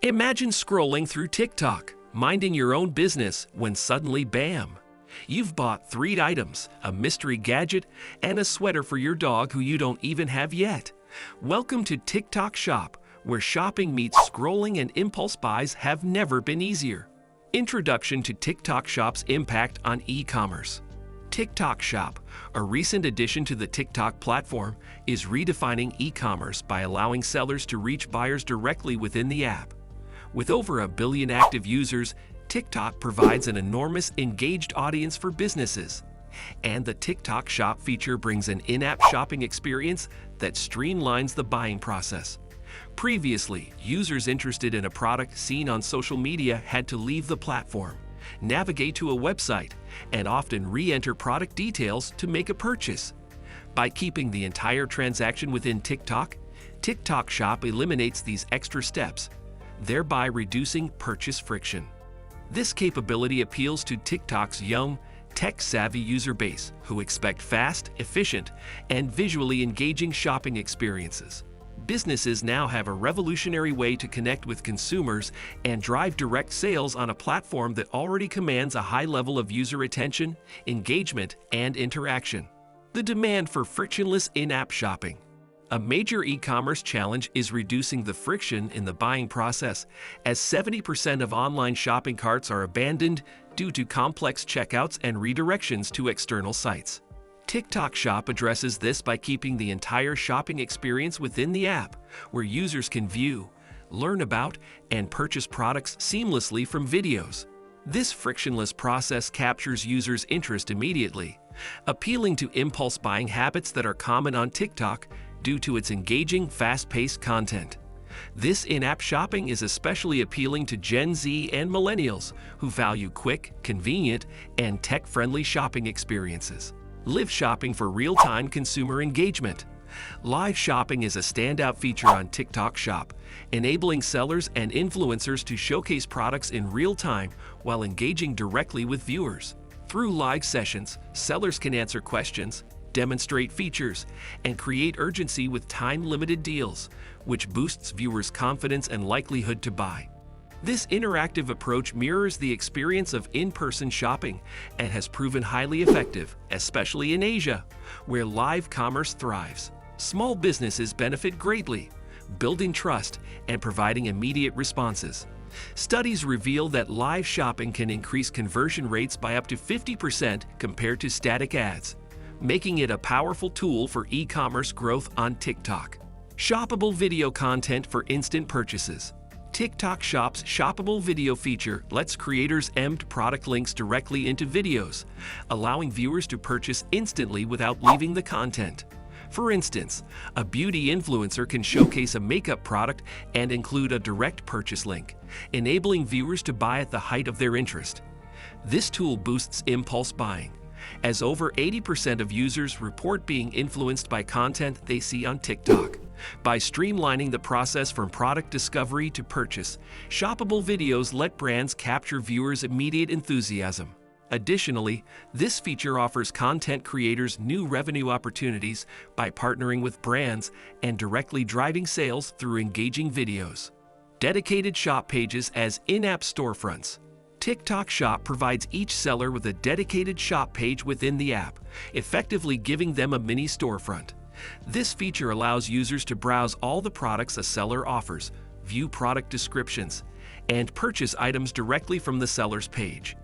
Imagine scrolling through TikTok, minding your own business, when suddenly bam! You've bought 3 items, a mystery gadget, and a sweater for your dog who you don't even have yet. Welcome to TikTok Shop, where shopping meets scrolling and impulse buys have never been easier. Introduction to TikTok Shop's impact on e-commerce. TikTok Shop, a recent addition to the TikTok platform, is redefining e-commerce by allowing sellers to reach buyers directly within the app. With over 1 billion active users, TikTok provides an enormous engaged audience for businesses. And the TikTok Shop feature brings an in-app shopping experience that streamlines the buying process. Previously, users interested in a product seen on social media had to leave the platform, navigate to a website, and often re-enter product details to make a purchase. By keeping the entire transaction within TikTok, TikTok Shop eliminates these extra steps, thereby reducing purchase friction. This capability appeals to TikTok's young, tech-savvy user base who expect fast, efficient, and visually engaging shopping experiences. Businesses now have a revolutionary way to connect with consumers and drive direct sales on a platform that already commands a high level of user attention, engagement, and interaction. The demand for frictionless in-app shopping. A major e-commerce challenge is reducing the friction in the buying process, as 70% of online shopping carts are abandoned due to complex checkouts and redirections to external sites. TikTok Shop addresses this by keeping the entire shopping experience within the app, where users can view, learn about, and purchase products seamlessly from videos. This frictionless process captures users' interest immediately, appealing to impulse buying habits that are common on TikTok due to its engaging, fast-paced content. This in-app shopping is especially appealing to Gen Z and millennials who value quick, convenient, and tech-friendly shopping experiences. Live shopping for real-time consumer engagement. Live shopping is a standout feature on TikTok Shop, enabling sellers and influencers to showcase products in real time while engaging directly with viewers. Through live sessions, sellers can answer questions, demonstrate features, and create urgency with time-limited deals, which boosts viewers' confidence and likelihood to buy. This interactive approach mirrors the experience of in-person shopping and has proven highly effective, especially in Asia, where live commerce thrives. Small businesses benefit greatly, building trust and providing immediate responses. Studies reveal that live shopping can increase conversion rates by up to 50% compared to static ads, making it a powerful tool for e-commerce growth on TikTok. Shoppable video content for instant purchases. TikTok Shop's shoppable video feature lets creators embed product links directly into videos, allowing viewers to purchase instantly without leaving the content. For instance, a beauty influencer can showcase a makeup product and include a direct purchase link, enabling viewers to buy at the height of their interest. This tool boosts impulse buying, as over 80% of users report being influenced by content they see on TikTok. By streamlining the process from product discovery to purchase, shoppable videos let brands capture viewers' immediate enthusiasm. Additionally, this feature offers content creators new revenue opportunities by partnering with brands and directly driving sales through engaging videos. Dedicated shop pages as in-app storefronts. TikTok Shop provides each seller with a dedicated shop page within the app, effectively giving them a mini storefront. This feature allows users to browse all the products a seller offers, view product descriptions, and purchase items directly from the seller's page.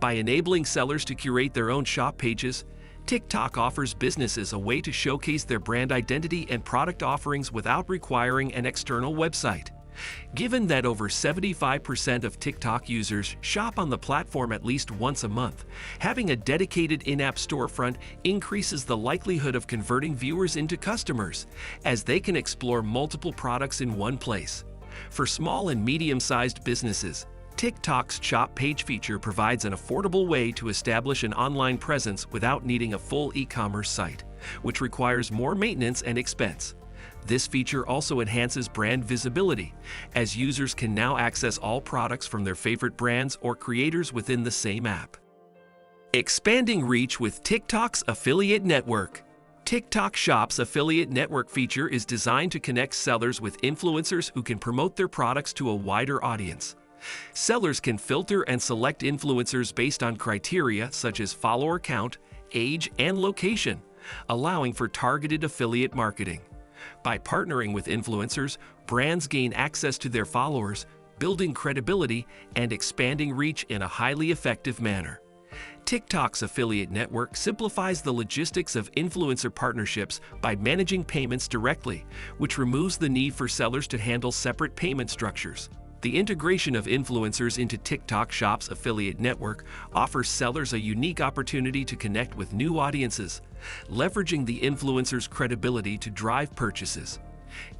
By enabling sellers to curate their own shop pages, TikTok offers businesses a way to showcase their brand identity and product offerings without requiring an external website. Given that over 75% of TikTok users shop on the platform at least once a month, having a dedicated in-app storefront increases the likelihood of converting viewers into customers, as they can explore multiple products in one place. For small and medium-sized businesses, TikTok's shop page feature provides an affordable way to establish an online presence without needing a full e-commerce site, which requires more maintenance and expense. This feature also enhances brand visibility, as users can now access all products from their favorite brands or creators within the same app. Expanding reach with TikTok's affiliate network. TikTok Shop's affiliate network feature is designed to connect sellers with influencers who can promote their products to a wider audience. Sellers can filter and select influencers based on criteria such as follower count, age, and location, allowing for targeted affiliate marketing. By partnering with influencers, brands gain access to their followers, building credibility and expanding reach in a highly effective manner. TikTok's affiliate network simplifies the logistics of influencer partnerships by managing payments directly, which removes the need for sellers to handle separate payment structures. The integration of influencers into TikTok Shop's affiliate network offers sellers a unique opportunity to connect with new audiences, leveraging the influencer's credibility to drive purchases.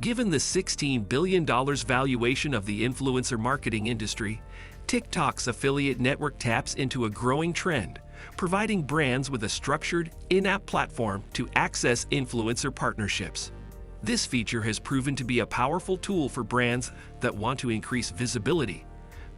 Given the $16 billion valuation of the influencer marketing industry, TikTok's affiliate network taps into a growing trend, providing brands with a structured, in-app platform to access influencer partnerships. This feature has proven to be a powerful tool for brands that want to increase visibility,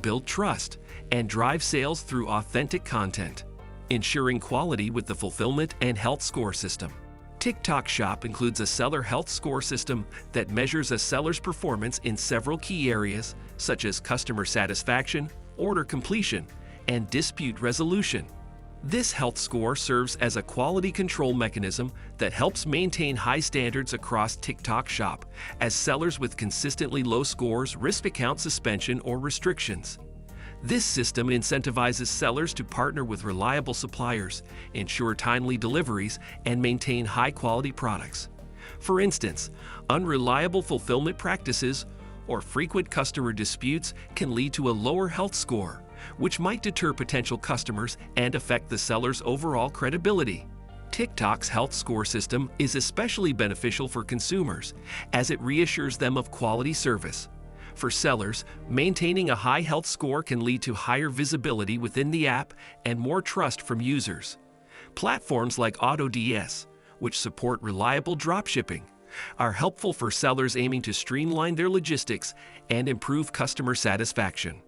build trust, and drive sales through authentic content, ensuring quality with the fulfillment and health score system. TikTok Shop includes a seller health score system that measures a seller's performance in several key areas, such as customer satisfaction, order completion, and dispute resolution. This health score serves as a quality control mechanism that helps maintain high standards across TikTok Shop, as sellers with consistently low scores risk account suspension or restrictions. This system incentivizes sellers to partner with reliable suppliers, ensure timely deliveries, and maintain high-quality products. For instance, unreliable fulfillment practices or frequent customer disputes can lead to a lower health score, which might deter potential customers and affect the seller's overall credibility. TikTok's health score system is especially beneficial for consumers, as it reassures them of quality service. For sellers, maintaining a high health score can lead to higher visibility within the app and more trust from users. Platforms like AutoDS, which support reliable dropshipping, are helpful for sellers aiming to streamline their logistics and improve customer satisfaction.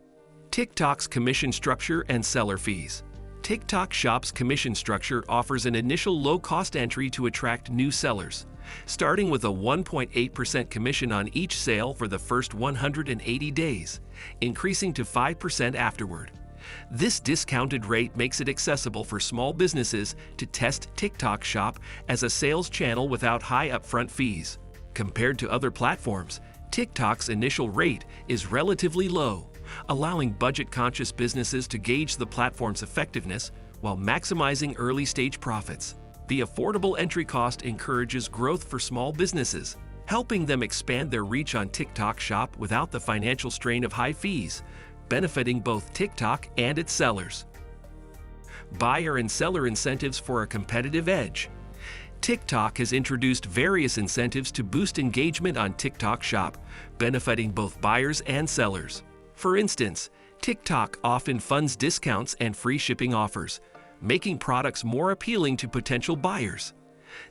TikTok's commission structure and seller fees. TikTok Shop's commission structure offers an initial low-cost entry to attract new sellers, starting with a 1.8% commission on each sale for the first 180 days, increasing to 5% afterward. This discounted rate makes it accessible for small businesses to test TikTok Shop as a sales channel without high upfront fees. Compared to other platforms, TikTok's initial rate is relatively low, allowing budget-conscious businesses to gauge the platform's effectiveness while maximizing early-stage profits. The affordable entry cost encourages growth for small businesses, helping them expand their reach on TikTok Shop without the financial strain of high fees, benefiting both TikTok and its sellers. Buyer and seller incentives for a competitive edge. TikTok has introduced various incentives to boost engagement on TikTok Shop, benefiting both buyers and sellers. For instance, TikTok often funds discounts and free shipping offers, making products more appealing to potential buyers.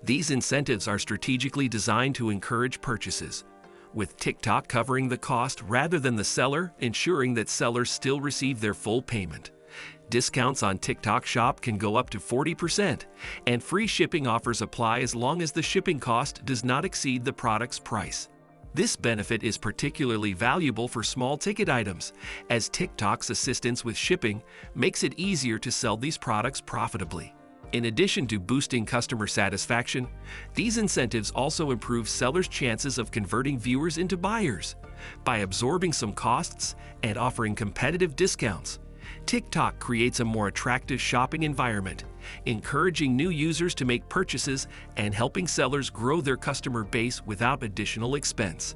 These incentives are strategically designed to encourage purchases, with TikTok covering the cost rather than the seller, ensuring that sellers still receive their full payment. Discounts on TikTok Shop can go up to 40%, and free shipping offers apply as long as the shipping cost does not exceed the product's price. This benefit is particularly valuable for small-ticket items, as TikTok's assistance with shipping makes it easier to sell these products profitably. In addition to boosting customer satisfaction, these incentives also improve sellers' chances of converting viewers into buyers. By absorbing some costs and offering competitive discounts, TikTok creates a more attractive shopping environment, encouraging new users to make purchases and helping sellers grow their customer base without additional expense.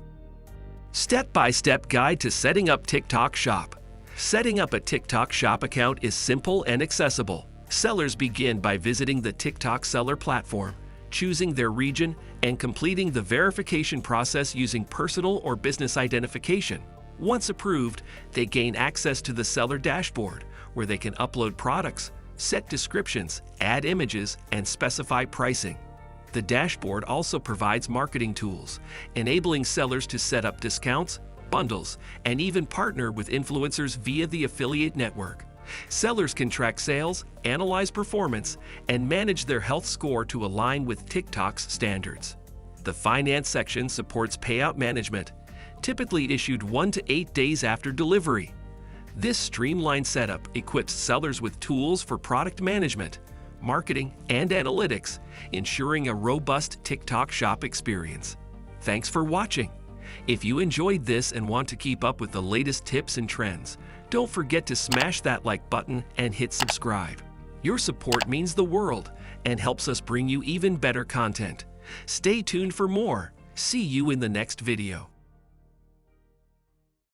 Step-by-step guide to setting up TikTok Shop. Setting up a TikTok Shop account is simple and accessible. Sellers begin by visiting the TikTok seller platform, choosing their region, and completing the verification process using personal or business identification. Once approved, they gain access to the seller dashboard, where they can upload products, set descriptions, add images, and specify pricing. The dashboard also provides marketing tools, enabling sellers to set up discounts, bundles, and even partner with influencers via the affiliate network. Sellers can track sales, analyze performance, and manage their health score to align with TikTok's standards. The finance section supports payout management, typically issued 1 to 8 days after delivery. This streamlined setup equips sellers with tools for product management, marketing, and analytics, ensuring a robust TikTok shop experience. Thanks for watching. If you enjoyed this and want to keep up with the latest tips and trends, don't forget to smash that like button and hit subscribe. Your support means the world and helps us bring you even better content. Stay tuned for more. See you in the next video.